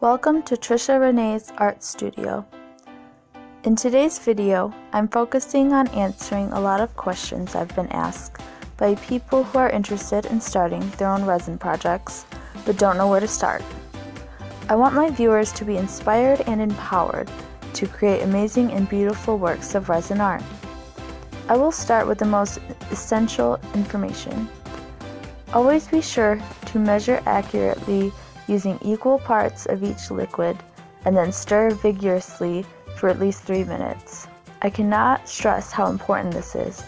Welcome to Trisha Renee's Art Studio. In today's video, I'm focusing on answering a lot of questions I've been asked by people who are interested in starting their own resin projects but don't know where to start. I want my viewers to be inspired and empowered to create amazing and beautiful works of resin art. I will start with the most essential information. Always be sure to measure accurately using equal parts of each liquid and then stir vigorously for at least 3 minutes. I cannot stress how important this is.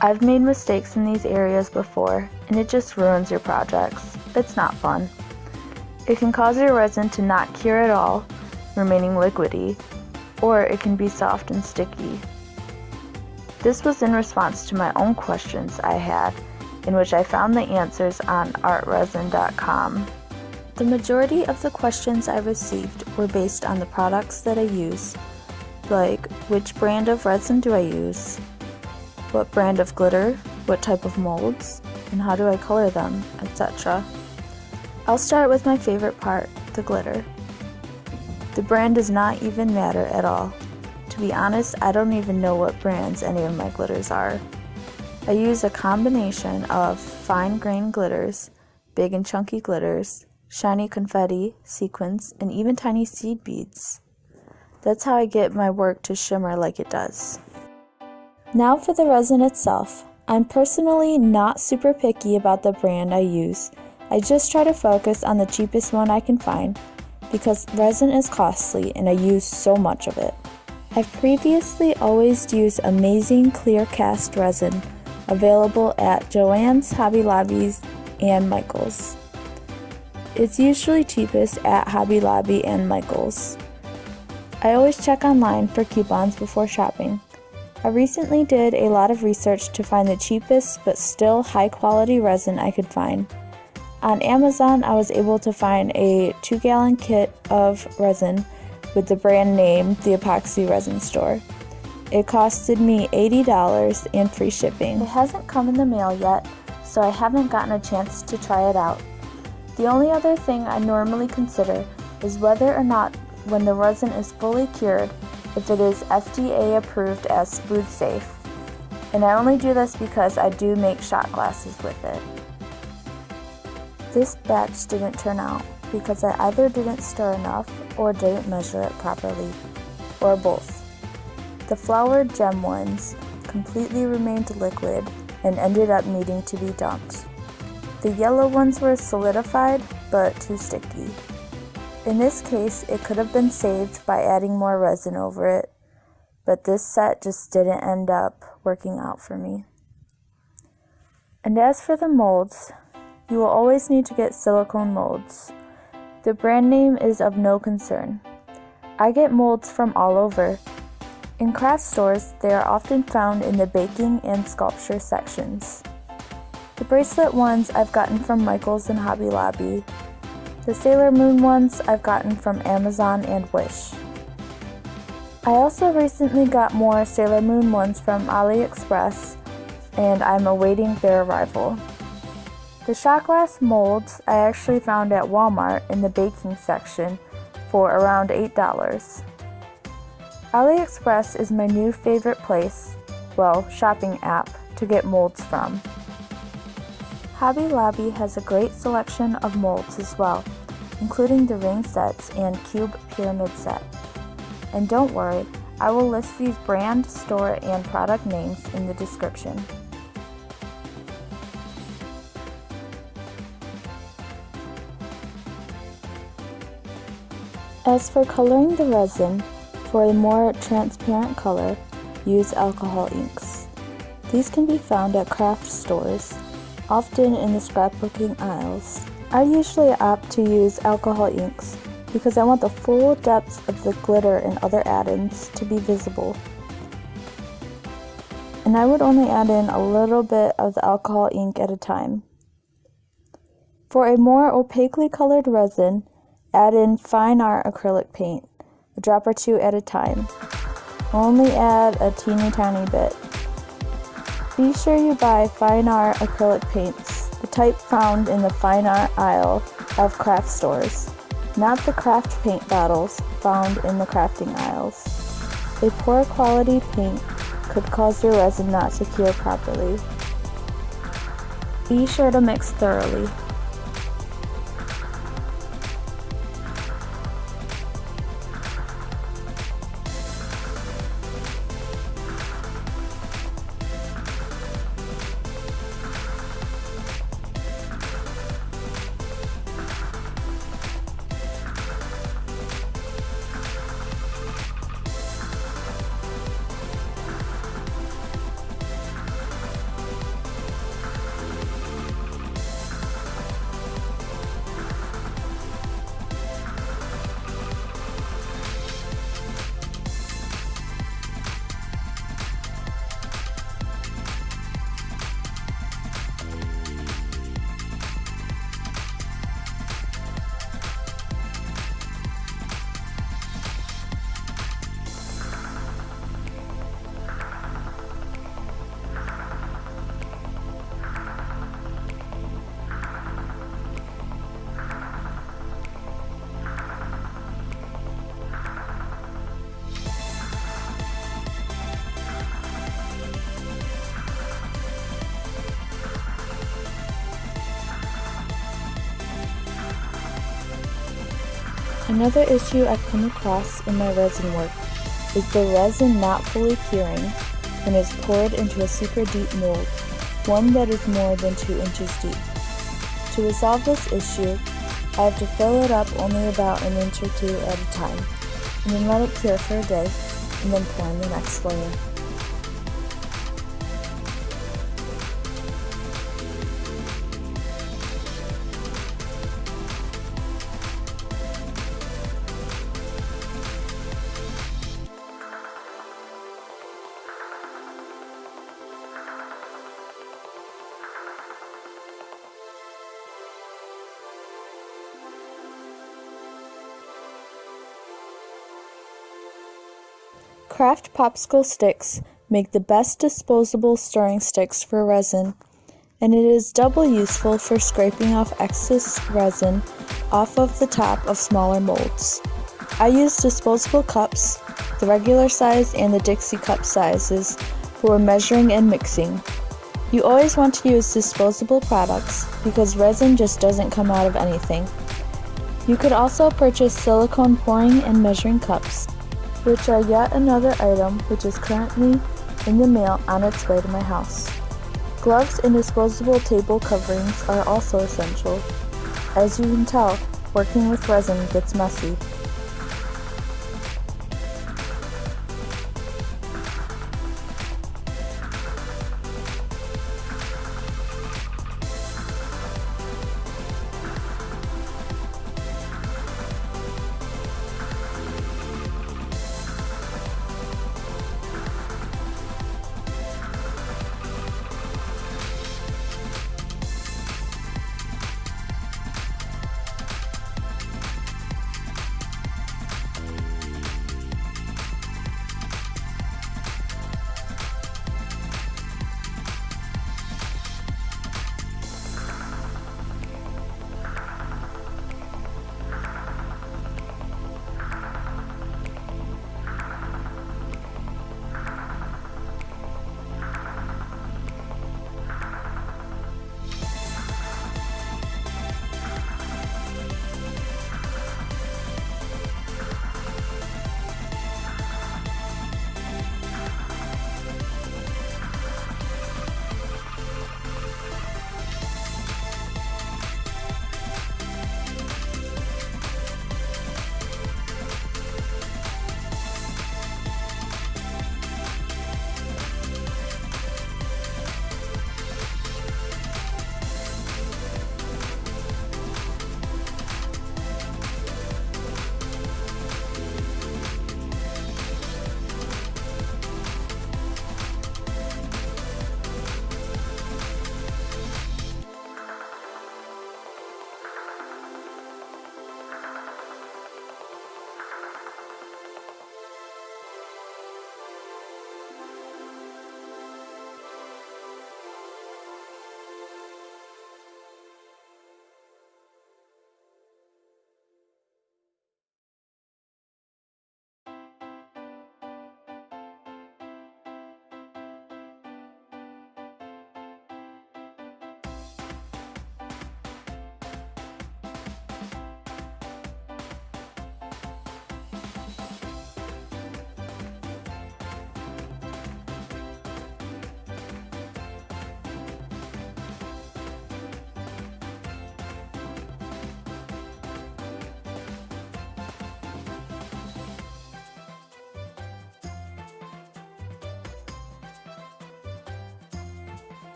I've made mistakes in these areas before and it just ruins your projects. It's not fun. It can cause your resin to not cure at all, remaining liquidy, or it can be soft and sticky. This was in response to my own questions I had, in which I found the answers on artresin.com. The majority of the questions I received were based on the products that I use, like which brand of resin do I use, what brand of glitter, what type of molds, and how do I color them, etc. I'll start with my favorite part, the glitter. The brand does not even matter at all. To be honest, I don't even know what brands any of my glitters are. I use a combination of fine grain glitters, big and chunky glitters, shiny confetti, sequins, and even tiny seed beads. That's how I get my work to shimmer like it does. Now for the resin itself. I'm personally not super picky about the brand I use. I just try to focus on the cheapest one I can find because resin is costly and I use so much of it. I've previously always used amazing Clear Cast Resin available at Joann's, Hobby Lobby's, and Michael's. It's usually cheapest at Hobby Lobby and Michael's. I always check online for coupons before shopping. I recently did a lot of research to find the cheapest but still high quality resin I could find. On Amazon, I was able to find a 2-gallon kit of resin with the brand name The Epoxy Resin Store. It costed me $80 and free shipping. It hasn't come in the mail yet, so I haven't gotten a chance to try it out. The only other thing I normally consider is whether or not, when the resin is fully cured, if it is FDA approved as food safe. And I only do this because I do make shot glasses with it. This batch didn't turn out because I either didn't stir enough or didn't measure it properly, or both. The flowered gem ones completely remained liquid and ended up needing to be dumped. The yellow ones were solidified, but too sticky. In this case, it could have been saved by adding more resin over it, but this set just didn't end up working out for me. And as for the molds, you will always need to get silicone molds. The brand name is of no concern. I get molds from all over. In craft stores, they are often found in the baking and sculpture sections. The bracelet ones I've gotten from Michael's and Hobby Lobby. The Sailor Moon ones I've gotten from Amazon and Wish. I also recently got more Sailor Moon ones from AliExpress, and I'm awaiting their arrival. The shot glass molds I actually found at Walmart in the baking section for around $8. AliExpress is my new favorite place, shopping app, to get molds from. Hobby Lobby has a great selection of molds as well, including the ring sets and cube pyramid set. And don't worry, I will list these brand, store, and product names in the description. As for coloring the resin, for a more transparent color, use alcohol inks. These can be found at craft stores, often in the scrapbooking aisles. I usually opt to use alcohol inks because I want the full depth of the glitter and other add-ins to be visible. And I would only add in a little bit of the alcohol ink at a time. For a more opaquely colored resin, add in fine art acrylic paint, a drop or two at a time. Only add a teeny tiny bit. Be sure you buy fine art acrylic paints, the type found in the fine art aisle of craft stores. not the craft paint bottles found in the crafting aisles. A poor quality paint could cause your resin not to cure properly. Be sure to mix thoroughly. Another issue I've come across in my resin work is the resin not fully curing when it's poured into a super deep mold, one that is more than 2 inches deep. To resolve this issue, I have to fill it up only about an inch or two at a time, and then let it cure for a day, and then pour in the next layer. Craft popsicle sticks make the best disposable stirring sticks for resin, and it is double useful for scraping off excess resin off of the top of smaller molds. I use disposable cups, the regular size and the Dixie cup sizes, for measuring and mixing. You always want to use disposable products because resin just doesn't come out of anything. You could also purchase silicone pouring and measuring cups, which are yet another item which is currently in the mail on its way to my house. Gloves and disposable table coverings are also essential. As you can tell, working with resin gets messy.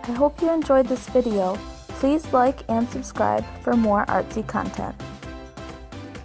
I hope you enjoyed this video. Please like and subscribe for more artsy content.